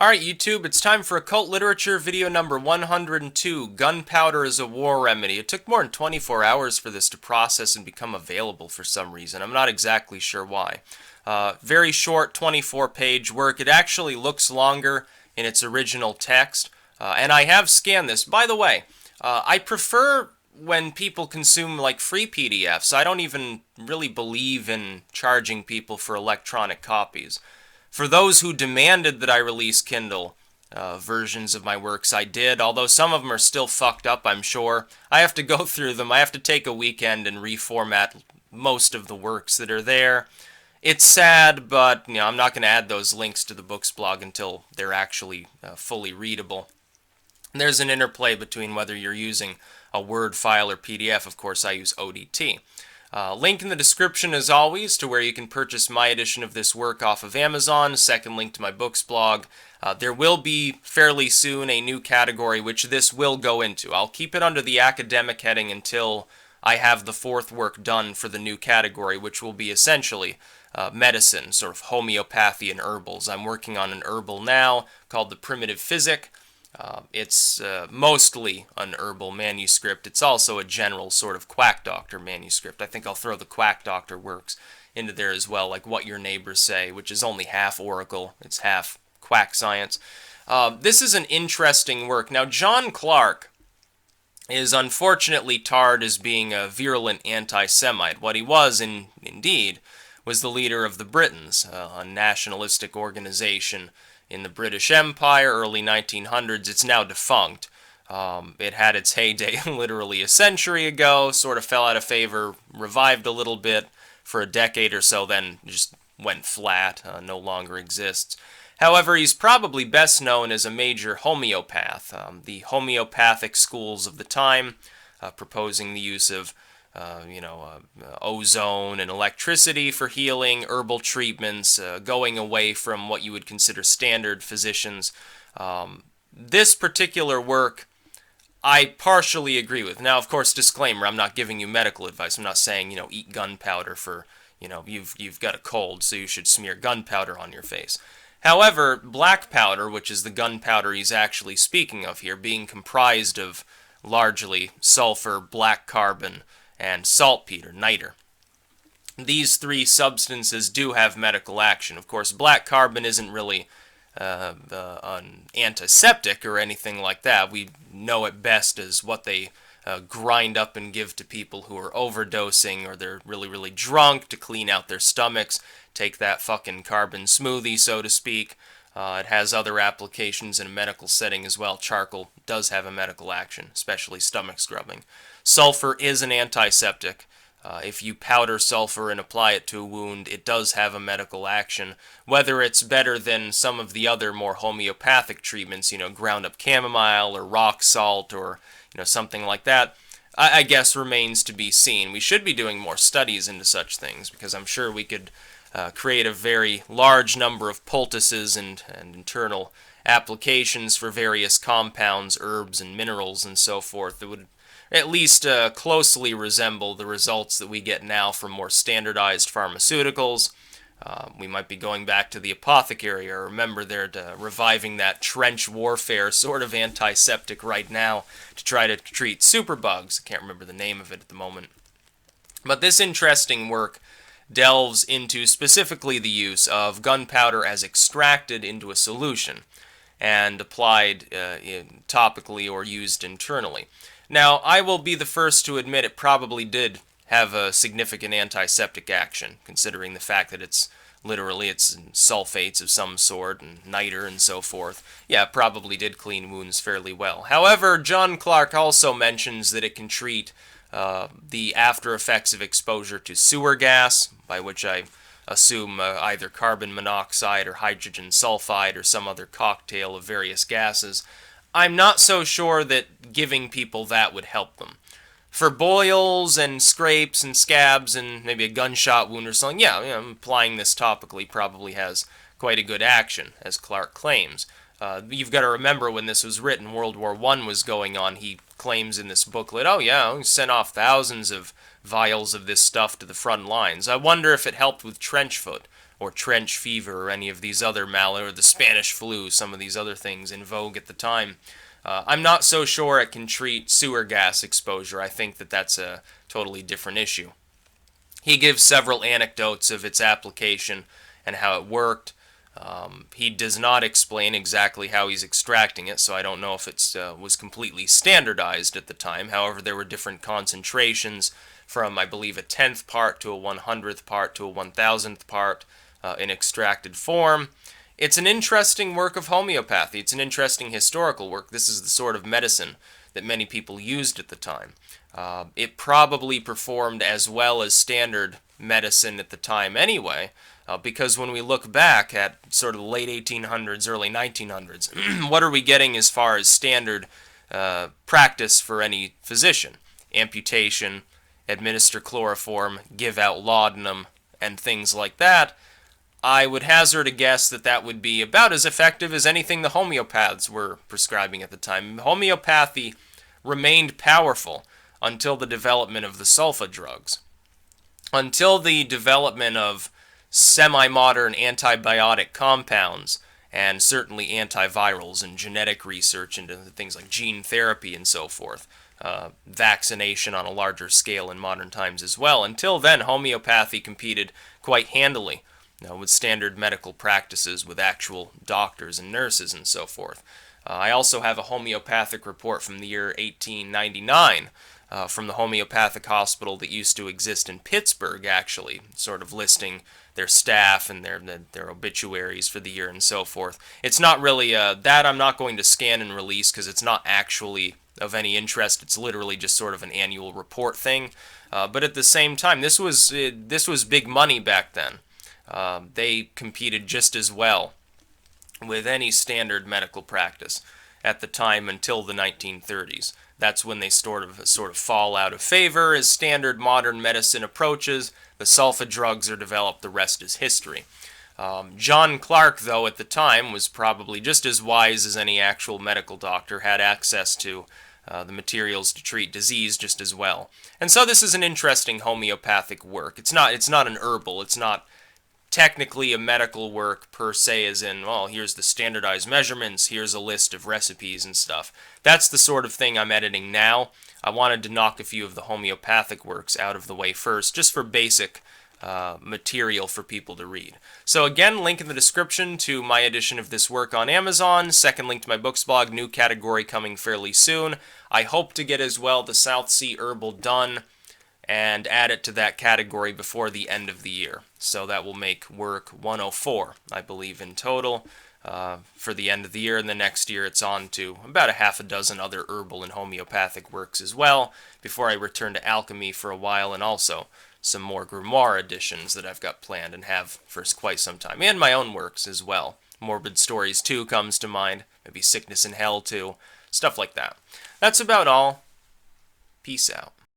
Alright, YouTube, it's time for Occult Literature video number 102, Gunpowder is a War Remedy. It took more than 24 hours for this to process and become available for some reason. I'm not exactly sure why. Very short, 24-page work. It actually looks longer in its original text, and I have scanned this. By the way, I prefer when people consume like free PDFs. I don't even really believe in charging people for electronic copies. For those who demanded that I release Kindle versions of my works, I did, although some of them are still fucked up, I'm sure. I have to go through them. I have to take a weekend and reformat most of the works that are there. It's sad, but I'm not going to add those links to the books blog until they're actually fully readable. There's an interplay between whether you're using a Word file or PDF. Of course, I use ODT. Link in the description as always to where you can purchase my edition of this work off of Amazon. Second link to my books blog. There will be fairly soon a new category which this will go into. I'll keep it under the academic heading until I have the fourth work done for the new category, which will be essentially medicine, sort of homeopathy and herbals. I'm working on an herbal now called the Primitive Physic. It's mostly an herbal manuscript. It's also a general sort of quack doctor manuscript. I think I'll throw the quack doctor works into there as well, like What Your Neighbors Say, which is only half oracle. It's half quack science. This is an interesting work. Now, John Clarke is unfortunately tarred as being a virulent anti-Semite. What he was, indeed, was the leader of the Britons, a nationalistic organization in the British Empire, early 1900s. It's now defunct. It had its heyday literally a century ago, sort of fell out of favor, revived a little bit for a decade or so, then just went flat, no longer exists. However, he's probably best known as a major homeopath. The homeopathic schools of the time, proposing the use of ozone and electricity for healing, herbal treatments, going away from what you would consider standard physicians. This particular work, I partially agree with. Now, of course, disclaimer, I'm not giving you medical advice. I'm not saying, eat gunpowder for, you've got a cold, so you should smear gunpowder on your face. However, black powder, which is the gunpowder he's actually speaking of here, being comprised of largely sulfur, black carbon, and saltpeter, niter. These three substances do have medical action. Of course, black carbon isn't really an antiseptic or anything like that. We know it best as what they grind up and give to people who are overdosing or they're really, really drunk to clean out their stomachs. Take that fucking carbon smoothie, so to speak. It has other applications in a medical setting as well. Charcoal does have a medical action, especially stomach scrubbing. Sulfur is an antiseptic. If you powder sulfur and apply it to a wound, it does have a medical action. Whether it's better than some of the other more homeopathic treatments, ground up chamomile or rock salt or, something like that, I guess remains to be seen. We should be doing more studies into such things because I'm sure we could create a very large number of poultices and internal applications for various compounds, herbs, and minerals and so forth that would at least closely resemble the results that we get now from more standardized pharmaceuticals. We might be going back to the apothecary. I remember they're reviving that trench warfare sort of antiseptic right now to try to treat superbugs. I can't remember the name of it at the moment. But this interesting work delves into specifically the use of gunpowder as extracted into a solution and applied topically or used internally. Now, I will be the first to admit it probably did have a significant antiseptic action, considering the fact that it's sulfates of some sort and niter and so forth. Yeah, it probably did clean wounds fairly well. However, John Clarke also mentions that it can treat the after effects of exposure to sewer gas, by which I assume either carbon monoxide or hydrogen sulfide or some other cocktail of various gases. I'm not so sure that giving people that would help them. For boils and scrapes and scabs and maybe a gunshot wound or something, applying this topically probably has quite a good action, as Clarke claims. You've got to remember when this was written, World War I was going on. He claims in this booklet, he sent off thousands of vials of this stuff to the front lines. I wonder if it helped with trench foot or trench fever or any of these other or the Spanish flu, some of these other things in vogue at the time. I'm not so sure it can treat sewer gas exposure. I think that that's a totally different issue. He gives several anecdotes of its application and how it worked. He does not explain exactly how he's extracting it, so I don't know if it was completely standardized at the time. However, there were different concentrations from, I believe, a 10th part to a 100th part to a 1000th part in extracted form. It's an interesting work of homeopathy. It's an interesting historical work. This is the sort of medicine that many people used at the time. It probably performed as well as standard medicine at the time anyway, because when we look back at sort of the late 1800s, early 1900s, what are we getting as far as standard practice for any physician? Amputation, administer chloroform, give out laudanum, and things like that. I would hazard a guess that that would be about as effective as anything the homeopaths were prescribing at the time. Homeopathy remained powerful until the development of the sulfa drugs. Until the development of semi-modern antibiotic compounds, and certainly antivirals and genetic research into things like gene therapy and so forth, vaccination on a larger scale in modern times as well. Until then, homeopathy competed quite handily with standard medical practices, with actual doctors and nurses and so forth. I also have a homeopathic report from the year 1899 from the homeopathic hospital that used to exist in Pittsburgh, actually, sort of listing their staff and their obituaries for the year and so forth. It's not really that I'm not going to scan and release because it's not actually of any interest. It's literally just sort of an annual report thing. But at the same time, this was big money back then. They competed just as well with any standard medical practice at the time until the 1930s. That's when they sort of fall out of favor as standard modern medicine approaches. The sulfa drugs are developed. The rest is history. John Clark, though, at the time was probably just as wise as any actual medical doctor, had access to the materials to treat disease just as well. And so this is an interesting homeopathic work. It's not an herbal. It's not technically a medical work per se, as in, well, here's the standardized measurements, here's a list of recipes and stuff. That's the sort of thing I'm editing now. I wanted to knock a few of the homeopathic works out of the way first, just for basic material for people to read. So again, link in the description to my edition of this work on Amazon. Second link to my books blog, new category coming fairly soon. I hope to get as well the South Sea Herbal done and add it to that category before the end of the year. So that will make work 104, I believe, in total for the end of the year. And the next year it's on to about a half a dozen other herbal and homeopathic works as well, before I return to alchemy for a while, and also some more grimoire editions that I've got planned and have for quite some time, and my own works as well. Morbid Stories 2 comes to mind, maybe Sickness in Hell 2, stuff like that. That's about all. Peace out.